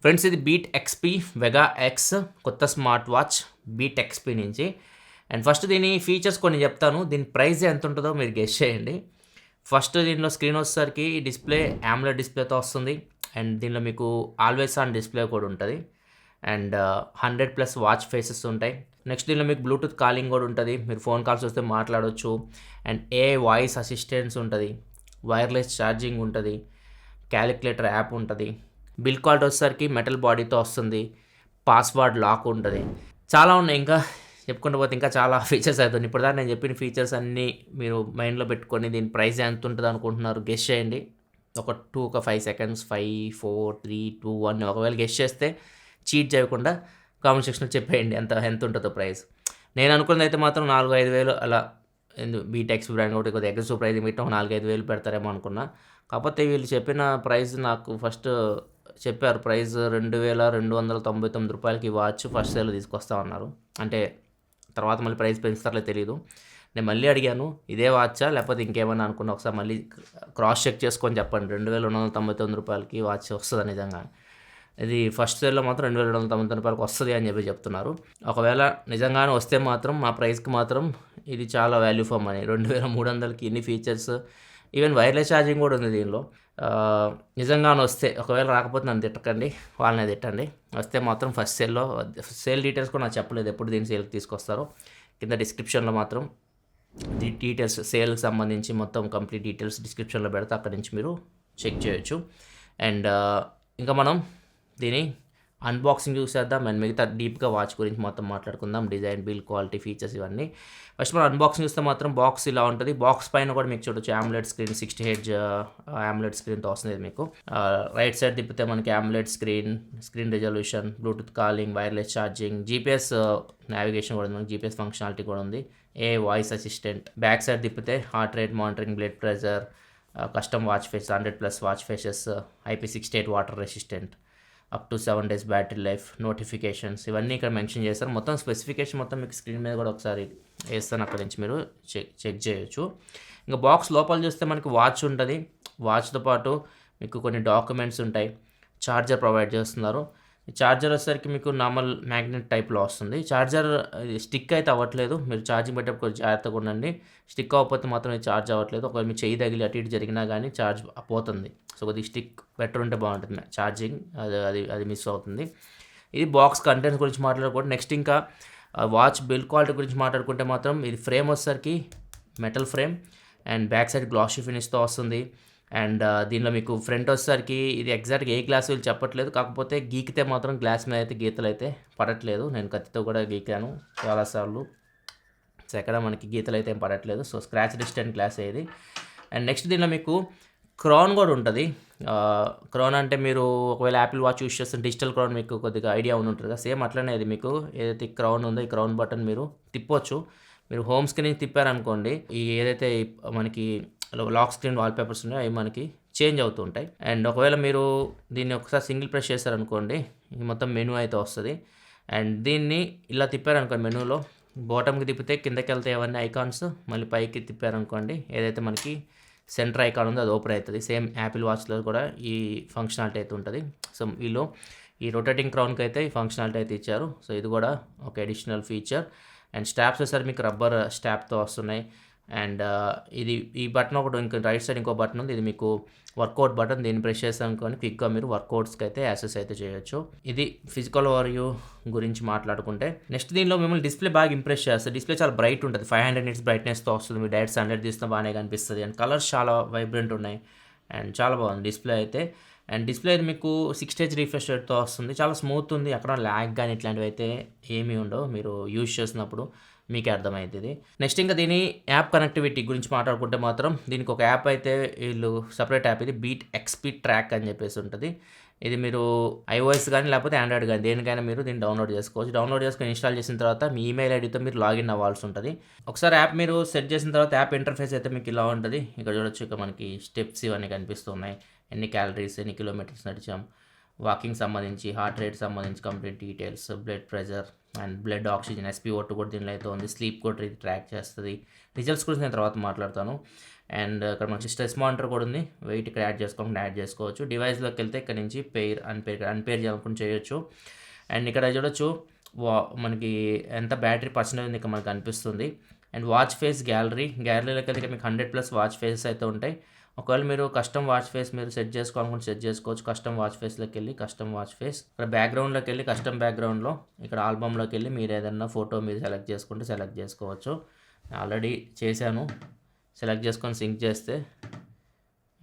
Friends ఇది BeatXP Vega X కొత్త smart watch BeatXP నుంచి. అండ్ ఫస్ట్ దీని ఫీచర్స్ కొన్ని చెప్తాను. దీని ప్రైస్ ఎంత ఉంటుందో మీరు గెస్ చేయండి. ఫస్ట్ దీనిలో స్క్రీన్ వచ్చేసరికి డిస్ప్లే AMOLED డిస్ప్లేతో వస్తుంది. అండ్ దీనిలో మీకు ఆల్వేస్ ఆన్ డిస్ప్లే కూడా ఉంటుంది. అండ్ 100+ వాచ్ ఫేసెస్ ఉంటాయి. నెక్స్ట్ దీనిలో మీకు బ్లూటూత్ కాలింగ్ కూడా ఉంటుంది. మీరు ఫోన్ కాల్స్ వస్తే మాట్లాడవచ్చు. అండ్ వాయిస్ అసిస్టెన్స్ ఉంటుంది. వైర్లెస్ ఛార్జింగ్ ఉంటుంది. క్యాలిక్యులేటర్ యాప్ ఉంటుంది. బిల్ క్వాలిటీ వచ్చేసరికి మెటల్ బాడీతో వస్తుంది. పాస్వర్డ్ లాక్ ఉంటుంది. చాలా ఉన్నాయి, ఇంకా చెప్పుకుంటూ పోతే ఇంకా చాలా ఫీచర్స్ అవుతుంది. ఇప్పుడు దాకా నేను చెప్పిన ఫీచర్స్ అన్నీ మీరు మైండ్లో పెట్టుకొని దీని ప్రైస్ ఎంత ఉంటుంది అనుకుంటున్నారు గెస్ చేయండి. ఒక 5 సెకండ్స్, 5, 4, 3, 2, 1 ఒకవేళ గెస్ చేస్తే చీట్ చేయకుండా కామెంట్ సెక్షన్లో చెప్పేయండి ఎంత ఉంటుందో ప్రైస్. నేను అనుకున్నది అయితే మాత్రం 4-5 వేలు అలా. BeatXP బ్రాండ్ ఒకటి కొద్దిగా అగ్రెసివ్ ప్రైస్ పెట్టి 4-5 వేలు పెడతారేమో అనుకున్నా. కాకపోతే వీళ్ళు చెప్పిన ప్రైస్ నాకు ఫస్ట్ చెప్పారు, ప్రైస్ 2299 రూపాయలకి వాచ్ ఫస్ట్ సేల్ తీసుకొస్తా ఉన్నారు. అంటే తర్వాత మళ్ళీ ప్రైస్ పెంచుతారో తెలియదు. నేను మళ్ళీ అడిగాను, ఇదే వాచా లేకపోతే ఇంకేమన్నా అనుకున్నా, ఒకసారి మళ్ళీ క్రాస్ చెక్ చేసుకొని చెప్పండి. 2299 రూపాయలకి వాచ్ వస్తుందా నిజంగా? ఇది ఫస్ట్ సేల్లో మాత్రం 2299 రూపాయలకి వస్తుంది అని చెప్తున్నారు. ఒకవేళ నిజంగానే వస్తే మాత్రం మా ప్రైస్కి మాత్రం ఇది చాలా వాల్యూ ఫర్ మనీ. 2300కి ఇన్ని ఫీచర్స్, ఈవెన్ వైర్లెస్ ఛార్జింగ్ కూడా ఉంది దీనిలో. నిజంగానే వస్తే, ఒకవేళ రాకపోతే నన్ను తిట్టకండి, వాళ్ళనే తిట్టండి. వస్తే మాత్రం ఫస్ట్ సేల్లో, సేల్ డీటెయిల్స్ కూడా నాకు చెప్పలేదు ఎప్పుడు దీన్ని సేల్కి తీసుకొస్తారో. కింద డిస్క్రిప్షన్లో మాత్రం డీటెయిల్స్, సేల్కి సంబంధించి మొత్తం కంప్లీట్ డీటెయిల్స్ డిస్క్రిప్షన్లో పెడితే అక్కడి నుంచి మీరు చెక్ చేయొచ్చు. అండ్ ఇంకా మనం దీని అన్బాక్సింగ్ చూసేద్దాం. అండ్ మిగతా డీప్గా వాచ్ గురించి మొత్తం మాట్లాడుకుందాం. డిజైన్, బిల్ క్వాలిటీ, ఫీచర్స్ ఇవన్నీ. ఫస్ట్ మనం అన్బాక్సింగ్ చూస్తే మాత్రం బాక్స్ ఇలా ఉంటుంది. బాక్స్ పైన కూడా మీకు చూడొచ్చు AMOLED స్క్రీన్, 60Hz AMOLED స్క్రీన్తో వస్తుంది మీకు. రైట్ సైడ్ తిప్పితే మనకి AMOLED screen resolution, Bluetooth calling, wireless charging, GPS navigation కూడా ఉంది, GPS ఫంక్షనాలిటీ కూడా ఉంది, వాయిస్ అసిస్టెంట్. బ్యాక్ సైడ్ తిప్పితే heart rate monitoring, blood pressure, custom watch face, 100+ watch faces, IP68 water resistant, up to 7 days battery life, notifications ఇవన్నీ ఇక్కడ mention చేస్తారు. మొత్తం specification మొత్తం మీకు స్క్రీన్ మీద కూడా ఒకసారి వేస్తాను, అక్కడి నుంచి మీరు చెక్ చేయొచ్చు. ఇంకా బాక్స్ లోపల చూస్తే మనకి వాచ్ ఉంటుంది. వాచ్తో పాటు మీకు కొన్ని డాక్యుమెంట్స్ ఉంటాయి. ఛార్జర్ ప్రొవైడ్ చేస్తున్నారు. ఛార్జర్ వచ్చేసరికి మీకు నార్మల్ మ్యాగ్నెట్ టైప్లో వస్తుంది. ఛార్జర్ స్టిక్ అయితే అవ్వట్లేదు, మీరు ఛార్జింగ్ పెట్టేప్పుడు కొంచెం జాగ్రత్తగా ఉండండి. స్టిక్ అవ్వకపోతే మాత్రం ఇది ఛార్జ్ అవ్వట్లేదు. ఒకవేళ మీ చెయ్యి తగిలి అటు ఇటు జరిగినా కానీ ఛార్జ్ పోతుంది. సో కొద్దిగా స్టిక్ బెటర్ ఉంటే బాగుంటుంది ఛార్జింగ్, అది మిస్ అవుతుంది. ఇది బాక్స్ కంటెంట్స్ గురించి మాట్లాడుకుంటే, నెక్స్ట్ ఇంకా వాచ్ బిల్ క్వాలిటీ గురించి మాట్లాడుకుంటే మాత్రం ఇది ఫ్రేమ్ వచ్చేసరికి metal frame and back side glossy ఫినిష్తో వస్తుంది. అండ్ దీనిలో మీకు ఫ్రంట్ వచ్చేసరికి ఇది ఎగ్జాక్ట్గా ఏ గ్లాస్ వీళ్ళు చెప్పట్లేదు, కాకపోతే గీకితే మాత్రం గ్లాస్ మీద అయితే గీతలు అయితే పడట్లేదు. నేను కత్తితో కూడా గీకాను చాలాసార్లు, సో ఎక్కడ మనకి గీతలు అయితే ఏం పడట్లేదు. సో స్క్రాచ్ రెసిస్టెంట్ గ్లాస్ ఇది. అండ్ నెక్స్ట్ దీనిలో మీకు క్రౌన్ కూడా ఉంటుంది. క్రౌన్ అంటే మీరు ఒకవేళ యాపిల్ వాచ్ యూస్ చేస్తే డిజిటల్ క్రౌన్ మీకు కొద్దిగా ఐడియా ఉంటుంది కదా, సేమ్ అట్లనే ఇది మీకు ఏదైతే క్రౌన్ ఉందో ఈ క్రౌన్ బటన్ మీరు తిప్పొచ్చు. మీరు హోమ్ స్క్రీన్ తిప్పారనుకోండి, ఈ ఏదైతే మనకి లాక్ స్క్రీన్ వాల్పేపర్స్ ఉన్నాయో అవి మనకి చేంజ్ అవుతూ ఉంటాయి. అండ్ ఒకవేళ మీరు దీన్ని ఒకసారి సింగిల్ ప్రెస్ చేశారనుకోండి, ఈ మొత్తం మెనూ అయితే వస్తుంది. అండ్ దీన్ని ఇలా తిప్పారనుకోండి, మెనూలో బాటమ్కి తిప్పితే కిందకి వెళ్తే అవన్నీ ఐకాన్స్, మళ్ళీ పైకి తిప్పారనుకోండి ఏదైతే మనకి సెంటర్ ఐకాన్ ఉందో అది ఓపెన్ అవుతుంది. సేమ్ యాపిల్ వాచ్లో కూడా ఈ ఫంక్షనాలిటీ అయితే ఉంటుంది. సో వీళ్ళు ఈ రొటేటింగ్ క్రౌన్కి అయితే ఈ ఫంక్షనాలిటీ అయితే ఇచ్చారు. సో ఇది కూడా ఒక అడిషనల్ ఫీచర్. అండ్ స్టాప్స్ వచ్చేసరి మీకు రబ్బర్ స్టాప్తో వస్తున్నాయి. అండ్ ఈ బటన్ ఒకటి, ఇంకా రైట్ సైడ్ ఇంకో బటన్ ఉంది, ఇది మీకు వర్కౌట్ బటన్. దీన్ని ప్రెస్ చేసానుకొని క్విక్గా మీరు వర్కౌట్స్కి అయితే యాక్సెస్ అయితే చేయొచ్చు. ఇది ఫిజికల్ ఓవర్వ్యూ గురించి మాట్లాడుకుంటే, నెక్స్ట్ దీనిలో మిమ్మల్ని డిస్ప్లే బాగా ఇంప్రెస్ చేస్తుంది. డిస్ప్లే చాలా బ్రైట్ ఉంటుంది, 500 nits బ్రైట్నెస్తో వస్తుంది. మీరు డైరెక్ట్ 100 తీస్తే బాగానే కనిపిస్తుంది. అండ్ కలర్స్ చాలా వైబ్రెంట్ ఉన్నాయి అండ్ చాలా బాగుంది డిస్ప్లే అయితే. అండ్ డిస్ప్లే అయితే మీకు 60Hz రిఫ్రెష్ రేట్తో వస్తుంది. చాలా స్మూత్ ఉంది, అక్కడ ల్యాగ్ కానీ ఇట్లాంటివి అయితే ఏమీ ఉండవు. మీరు యూజ్ చేసినప్పుడు మీకే అర్థమవుతుంది. నెక్స్ట్ ఇంకా దీని యాప్ కనెక్టివిటీ గురించి మాట్లాడుకుంటే మాత్రం దీనికి ఒక యాప్ అయితే వీళ్ళు సపరేట్ యాప్, ఇది BeatXP ట్రాక్ అని చెప్పేసి ఉంటుంది. ఇది మీరు iOS కానీ లేకపోతే ఆండ్రాయిడ్ కానీ దేనికైనా మీరు దీన్ని డౌన్లోడ్ చేసుకోవచ్చు. డౌన్లోడ్ చేసుకొని ఇన్స్టాల్ చేసిన తర్వాత మీ ఈమెయిల్ ఐడితో మీరు లాగిన్ అవ్వాల్సి ఉంటుంది. ఒకసారి యాప్ మీరు సెట్ చేసిన తర్వాత యాప్ ఇంటర్ఫేస్ అయితే మీకు ఇలా ఉంటుంది. ఇక్కడ చూడొచ్చు, ఇక మనకి స్టెప్స్ ఇవన్నీ కనిపిస్తున్నాయి, ఎన్ని క్యాలరీస్, ఎన్ని కిలోమీటర్స్ నడిచాం, వాకింగ్ సంబంధించి, హార్ట్ రేట్ సంబంధించి complete details, blood pressure, and blood oxygen SpO2 కూడా దీనిలో అయితే ఉంది. స్లీప్ కూడా ఇది ట్రాక్ చేస్తుంది. రిజల్ట్స్ గురించి నేను తర్వాత మాట్లాడతాను. అండ్ ఇక్కడ మనకి స్ట్రెస్ మానిటర్ కూడా ఉంది. వెయిట్ ఇక్కడ యాడ్ చేసుకోవచ్చు. డివైస్లోకి వెళ్తే ఇక్కడ నుంచి అన్పేర్ చేయాలనుకుని చేయొచ్చు. అండ్ ఇక్కడ చూడొచ్చు మనకి ఎంత బ్యాటరీ పర్సెంటేజ్ ఉంది ఇక్కడ మనకు కనిపిస్తుంది. అండ్ వాచ్ ఫేస్ గ్యాలరీలోకి వెళ్తే మీకు 100+ వాచ్ ఫేసెస్ అయితే ఉంటాయి. ఒకవేళ మీరు కస్టమ్ వాచ్ ఫేస్ మీరు సెట్ చేసుకోవాలనుకుంటే సెట్ చేసుకోవచ్చు. కస్టమ్ వాచ్ ఫేస్లోకి వెళ్ళి కస్టమ్ వాచ్ ఫేస్, ఇక్కడ బ్యాక్గ్రౌండ్లోకి వెళ్ళి కస్టమ్ బ్యాక్గ్రౌండ్లో ఇక్కడ ఆల్బమ్లోకి వెళ్ళి మీరు ఏదైనా ఫోటో మీరు సెలెక్ట్ చేసుకుంటే సెలెక్ట్ చేసుకోవచ్చు. ఆల్రెడీ చేశాను. సెలెక్ట్ చేసుకొని సింక్ చేస్తే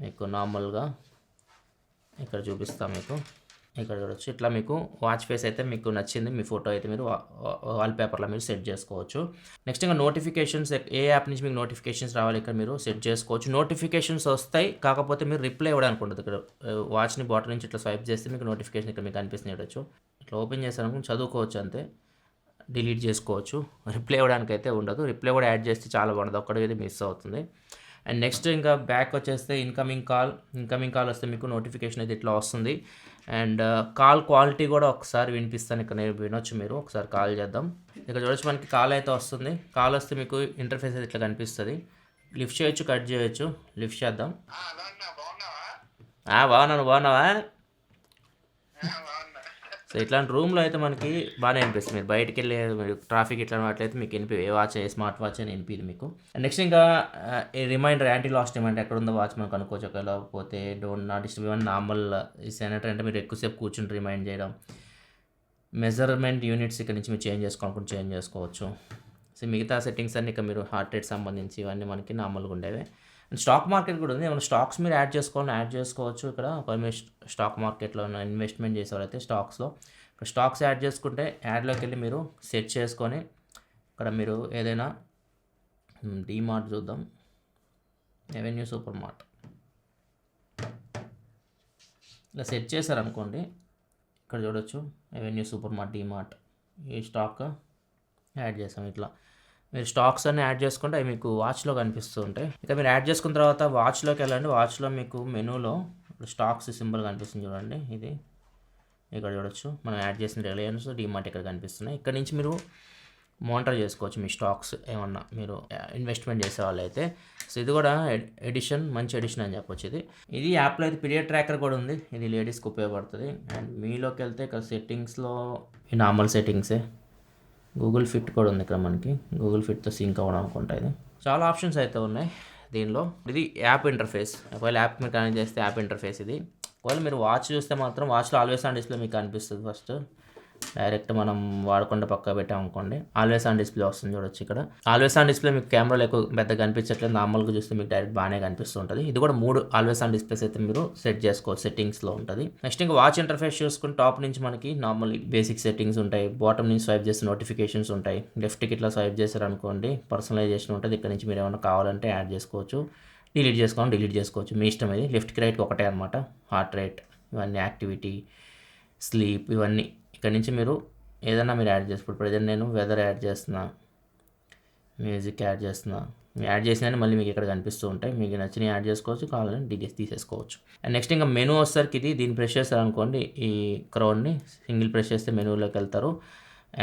మీకు నార్మల్గా ఇక్కడ చూపిస్తాం. మీకు ఇక్కడ చూడొచ్చు. ఇట్లా మీకు వాచ్ ఫేస్ అయితే మీకు నచ్చింది, మీ ఫోటో అయితే మీరు వాల్పేపర్లో మీరు సెట్ చేసుకోవచ్చు. నెక్స్ట్ ఇంకా నోటిఫికేషన్స్, ఏ యాప్ నుంచి మీకు నోటిఫికేషన్స్ రావాలి ఇక్కడ మీరు సెట్ చేసుకోవచ్చు. నోటిఫికేషన్స్ వస్తాయి, కాకపోతే మీరు రిప్లై ఇవ్వడానికి ఉండదు. ఇక్కడ వాచ్ని బాటల్ నుంచి ఇట్లా స్వైప్ చేస్తే మీకు నోటిఫికేషన్ ఇక్కడ మీకు కనిపిస్తుంది. చూడొచ్చు. ఇట్లా ఓపెన్ చేస్తారనుకుంటే చదువుకోవచ్చు, అంతే డిలీట్ చేసుకోవచ్చు. రిప్లై ఇవ్వడానికి అయితే ఉండదు. రిప్లై కూడా యాడ్ చేస్తే చాలా బాగుంటుంది, ఒక్కడికి మిస్ అవుతుంది. అండ్ నెక్స్ట్ ఇంకా బ్యాక్ వచ్చేస్తే ఇన్కమింగ్ కాల్ వస్తే మీకు నోటిఫికేషన్ అయితే ఇట్లా వస్తుంది. అండ్ కాల్ క్వాలిటీ కూడా ఒకసారి వినిపిస్తాను, ఇక్కడ నేను వినొచ్చు. మీరు ఒకసారి కాల్ చేద్దాం. ఇక్కడ చూడొచ్చు మనకి కాల్ అయితే వస్తుంది. కాల్ వస్తే మీకు ఇంటర్ఫేస్ అయితే ఇట్లా కనిపిస్తుంది. లిఫ్ట్ చేయొచ్చు, కట్ చేయొచ్చు. లిఫ్ట్ చేద్దాం. బాగున్నావా? సో ఇట్లాంటి రూమ్లో అయితే మనకి బాగానే అనిపిస్తుంది. మీరు బయటికి వెళ్ళి మీరు ట్రాఫిక్ ఇట్లా అట్లయితే మీకు వినిపి ఏ వాచ్ స్మార్ట్ వాచ్ అని వినిపిది మీకు. నెక్స్ట్ ఇంకా రిమైండర్, యాంటీ లాస్ట్ రిమైండర్ ఎక్కడ ఉందో వాచ్ మనం కనుక్కోవచ్చు. ఒకవేళ పోతే డోంట్ నాట్ డిస్టర్బ్ ఇవన్నీ నార్మల్ సెనేటర్ అంటే మీరు ఎక్కువసేపు కూర్చుని రిమైండ్ చేయడం. మెజర్మెంట్ యూనిట్స్ ఇక్కడ నుంచి మీరు చేంజ్ చేసుకోవచ్చు. సో మిగతా సెట్టింగ్స్ అన్ని ఇక్కడ మీరు హార్ట్ రేట్ సంబంధించి ఇవన్నీ మనకి నార్మల్గా ఉండేవి. అండ్ స్టాక్ మార్కెట్ కూడా ఉంది. ఏమైనా స్టాక్స్ మీరు యాడ్ చేసుకోవచ్చు. ఇక్కడ ఒకవేళ స్టాక్ మార్కెట్లో ఇన్వెస్ట్మెంట్ చేసేవాళ్ళైతే స్టాక్స్లో ఇక్కడ స్టాక్స్ యాడ్ చేసుకుంటే యాడ్లోకి వెళ్ళి మీరు సెట్ చేసుకొని ఇక్కడ మీరు ఏదైనా డీమార్ట్ చూద్దాం, రెవెన్యూ సూపర్ మార్ట్ ఇలా సెట్ చేశారనుకోండి. ఇక్కడ చూడొచ్చు రెవెన్యూ సూపర్ మార్ట్, డీమార్ట్, ఈ స్టాక్ యాడ్ చేసాం. ఇట్లా మీరు స్టాక్స్ అన్ని యాడ్ చేసుకుంటే అవి మీకు వాచ్లో కనిపిస్తూ ఉంటాయి. ఇక మీరు యాడ్ చేసుకున్న తర్వాత వాచ్లోకి వెళ్ళండి. వాచ్లో మీకు మెనూలో స్టాక్స్ సింబల్ కనిపిస్తుంది చూడండి. ఇది ఇక్కడ చూడొచ్చు. మనం యాడ్ చేసిన రిలయన్స్, డీమార్ట్ ఇక్కడ కనిపిస్తున్నాయి. ఇక్కడ నుంచి మీరు మానిటర్ చేసుకోవచ్చు మీ స్టాక్స్ ఏమన్నా మీరు ఇన్వెస్ట్మెంట్ చేసే వాళ్ళు అయితే. సో ఇది కూడా మంచి ఎడిషన్ అని చెప్పొచ్చు. ఇది యాప్లో అయితే పీరియడ్ ట్రాకర్ కూడా ఉంది. ఇది లేడీస్కి ఉపయోగపడుతుంది. అండ్ మీలోకి వెళ్తే ఇక్కడ సెట్టింగ్స్లో ఈ నార్మల్ సెట్టింగ్సే, గూగుల్ ఫిట్ కూడా ఉంది ఇక్కడ మనకి. గూగుల్ ఫిట్తో సింక్ అవ్వడం అనుకుంటా. ఇది చాలా ఆప్షన్స్ అయితే ఉన్నాయి దీనిలో. ఇది యాప్ ఇంటర్ఫేస్. ఒకవేళ యాప్ మీరు కనెక్ట్ చేస్తే యాప్ ఇంటర్ఫేస్ ఇది. ఒకవేళ మీరు వాచ్ చూస్తే మాత్రం వాచ్లో ఆల్వేస్ ఆన్ డిస్ప్లే మీకు కనిపిస్తుంది. ఫస్ట్ డైరెక్ట్ మనం వాడకుండా పక్క పెట్టామనుకోండి, ఆల్వేస్ ఆన్ డిస్ప్లే వస్తుంది చూడొచ్చు. ఇక్కడ ఆల్వేస్ ఆన్ డిస్ప్లే మీకు కెమెరాలో ఎక్కువ పెద్దగా కనిపించట్లేదు, నార్మల్గా చూస్తే మీకు డైరెక్ట్ బాగానే కనిపిస్తుంటుంది. ఇది కూడా 3 ఆల్వేస్ ఆన్ డిస్ప్లేస్ అయితే మీరు సెట్ చేసుకోవచ్చు, సెట్టింగ్స్లో ఉంటుంది. నెక్స్ట్ ఇంకా వాచ్ ఇంటర్ఫేస్ చూసుకుని టాప్ నుంచి మనకి నార్మల్ బేసిక్ సెట్టింగ్స్ ఉంటాయి. బాటమ్ నుంచి స్వైప్ చేస్తే నోటిఫికేషన్స్ ఉంటాయి. లెఫ్ట్కి ఇట్లా స్వైప్ చేశారనుకోండి పర్సనలైజేషన్ ఉంటుంది. ఇక్కడ నుంచి మీరు ఏమైనా కావాలంటే యాడ్ చేసుకోవచ్చు, డిలీట్ చేసుకోవచ్చు. మీ ఇష్టం. ఇది లెఫ్ట్కి రైట్కి ఒకటే అనమాట. హార్ట్ రేట్ ఇవన్నీ, యాక్టివిటీ, స్లీప్ ఇవన్నీ ఇక్కడ నుంచి మీరు ఏదైనా మీరు యాడ్ చేసుకోవచ్చు. ప్రజెంట్ నేను వెదర్ యాడ్ చేస్తున్నా, మ్యూజిక్ యాడ్ చేస్తున్నా. మీరు యాడ్ చేసినా మళ్ళీ మీకు ఇక్కడ కనిపిస్తూ ఉంటాయి. మీకు నచ్చినవి యాడ్ చేసుకోవచ్చు, కావాలని డిలీట్ తీసేసుకోవచ్చు. అండ్ నెక్స్ట్ ఇంకా మెనూ వచ్చేసరికి దీన్ని ప్రెస్ చేస్తారనుకోండి, ఈ క్రౌడ్ని సింగిల్ ప్రెస్ చేస్తే మెనూలోకి వెళ్తారు.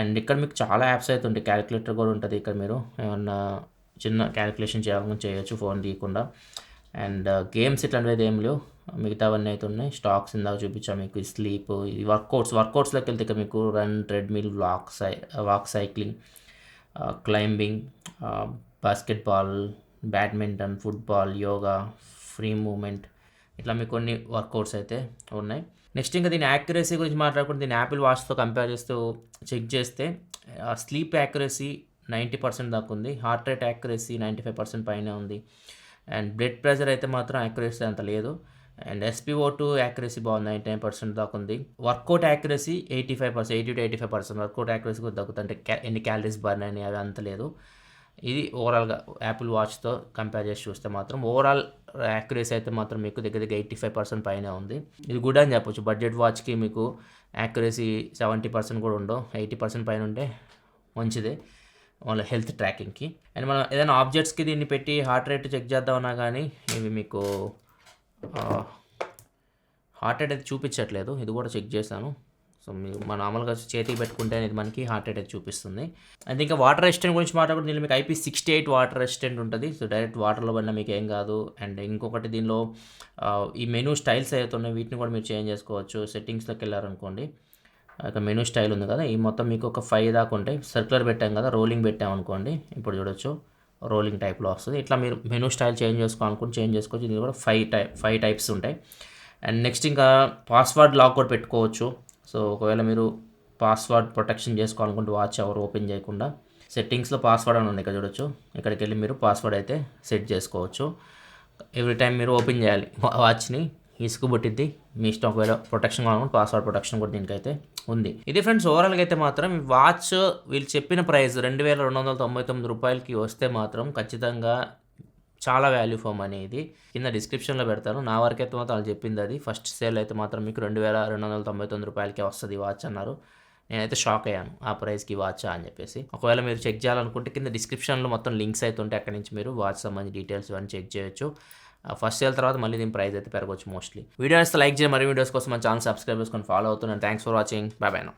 అండ్ ఇక్కడ మీకు చాలా యాప్స్ అయితే ఉంటాయి. క్యాలిక్యులేటర్ కూడా ఉంటుంది. ఇక్కడ మీరు ఏమన్నా చిన్న క్యాలిక్యులేషన్ చేయాలని చేయొచ్చు ఫోన్ తీయకుండా. అండ్ గేమ్స్ ఇట్లాంటివి ఏం లేవు, మిగతావన్నీ అయితే ఉన్నాయి. స్టాక్స్ ఇందాక చూపించాము మీకు. స్లీప్, ఇది వర్కౌట్స్లోకి వెళ్తే ఇక్కడ మీకు run, treadmill, walk cycling, climbing, basketball, badminton, football, yoga, free movement, ఇట్లా మీకు కొన్ని వర్కౌట్స్ అయితే ఉన్నాయి. నెక్స్ట్ ఇంకా దీని యాక్యురసీ గురించి మాట్లాడుకుంటే, దీని యాపిల్ వాచ్తో కంపేర్ చేస్తూ చెక్ చేస్తే స్లీప్ యాక్యురసీ 90% దాకా ఉంది. హార్ట్ రేట్ యాక్యురసీ 95% పైన ఉంది. అండ్ బ్లడ్ ప్రెషర్ అయితే మాత్రం యాక్యురసీ అంత లేదు. అండ్ SpO2 యాక్యురసీ బాగుంది, 99% దాకా ఉంది. Workout accuracy 85%, 80 to 85% workout accuracy కూడా తగ్గుతుంది. అంటే ఎన్ని క్యాలరీస్ బర్న్ అని అవి అంత లేదు. ఇది ఓవరాల్గా యాపిల్ వాచ్తో కంపేర్ చేసి చూస్తే మాత్రం ఓవరాల్ యాక్యురసీ అయితే మాత్రం మీకు దగ్గర 85% పైన ఉంది. ఇది గుడ్ అని చెప్పొచ్చు. బడ్జెట్ వాచ్కి మీకు యాక్యురసీ 70% కూడా ఉండవు, 80% పైన ఉంటే మంచిదే వాళ్ళ హెల్త్ ట్రాకింగ్కి. అండ్ మనం ఏదైనా ఆబ్జెక్ట్స్కి దీన్ని పెట్టి హార్ట్ రేట్ చెక్ చేద్దామన్నా కానీ ఇవి మీకు హార్ట్ రేట్ అయితే చూపించట్లేదు. ఇది కూడా చెక్ చేశాను, సో మీరు మన నార్మల్గా చేతికి పెట్టుకుంటే అనేది మనకి హార్ట్ అటాక్ చూపిస్తుంది. అండ్ ఇంకా వాటర్ రెసిస్టెంట్ గురించి మాట్లాడుకుంటే దీనిలో మీకు IP68 వాటర్ రెసిస్టెంట్ ఉంటుంది. సో డైరెక్ట్ వాటర్లో పడినా మీకు ఏం కాదు. అండ్ ఇంకొకటి దీనిలో ఈ మెనూ స్టైల్స్ ఏవైతే ఉన్నాయో వీటిని కూడా మీరు చేంజ్ చేసుకోవచ్చు. సెట్టింగ్స్లోకి వెళ్ళారనుకోండి, ఇక్కడ మెనూ స్టైల్ ఉంది కదా, ఈ మొత్తం మీకు ఒక 5 దాకా ఉంటాయి. సర్క్యులర్ పెట్టాం కదా, రోలింగ్ పెట్టామనుకోండి, ఇప్పుడు చూడొచ్చు రోలింగ్ టైప్లో వస్తుంది. ఇట్లా మీరు మెనూ స్టైల్ చేంజ్ చేసుకోవాలనుకుంటే చేంజ్ చేసుకోవచ్చు. దీనిలో కూడా 5 టైప్స్ ఉంటాయి. అండ్ నెక్స్ట్ ఇంకా పాస్వర్డ్ లాక్ కూడా పెట్టుకోవచ్చు. సో ఒకవేళ మీరు పాస్వర్డ్ ప్రొటెక్షన్ చేసుకోవాలనుకుంటే వాచ్ ఎవరు ఓపెన్ చేయకుండా సెట్టింగ్స్లో పాస్వర్డ్ అని ఉంది, ఇక్కడ చూడొచ్చు. ఇక్కడికి వెళ్ళి మీరు పాస్వర్డ్ అయితే సెట్ చేసుకోవచ్చు. ఎవ్రీ టైం మీరు ఓపెన్ చేయాలి వాచ్ని, ఇసుకు పుట్టిద్ది. మీ ఇష్టం. ఒకవేళ ప్రొటెక్షన్ కావాలనుకుంటే పాస్వర్డ్ ప్రొటెక్షన్ కూడా దీనికైతే ఉంది. ఇది ఫ్రెండ్స్ ఓవరాల్గా అయితే మాత్రం ఈ వాచ్ వీళ్ళు చెప్పిన ప్రైస్ 2299 రూపాయలకి వస్తే మాత్రం ఖచ్చితంగా చాలా వాల్యూ ఫర్ మనీ. ఇది కింద డిస్క్రిప్షన్లో పెడతాను. నా వరకు అయితే మాత్రం వాళ్ళు చెప్పింది అది. ఫస్ట్ సేల్ అయితే మాత్రం మీకు 2299 రూపాయలకే వస్తుంది వాచ్ అన్నారు. నేనైతే షాక్ అయ్యాను ఆ ప్రైస్కి వాచ్ అని చెప్పేసి. ఒకవేళ మీరు చెక్ చేయాలనుకుంటే కింద డిస్క్రిప్షన్లో మొత్తం లింక్స్ అయితే ఉంటాయి, అక్కడి నుంచి మీరు వాచ్ సంబంధించి డీటెయిల్స్ ఇవన్నీ చెక్ చేయొచ్చు. ఫస్ట్ సేల్ తర్వాత మళ్ళీ దీని ప్రైస్ అయితే పెరగవచ్చు మోస్ట్లీ. వీడియో అయితే లైక్ చేయండి, మరి వీడియోస్ కోసం మన ఛానల్ సబ్స్క్రైబ్ చేసుకొని ఫాలో అవుతున్నాను. Thanks for watching. By by now.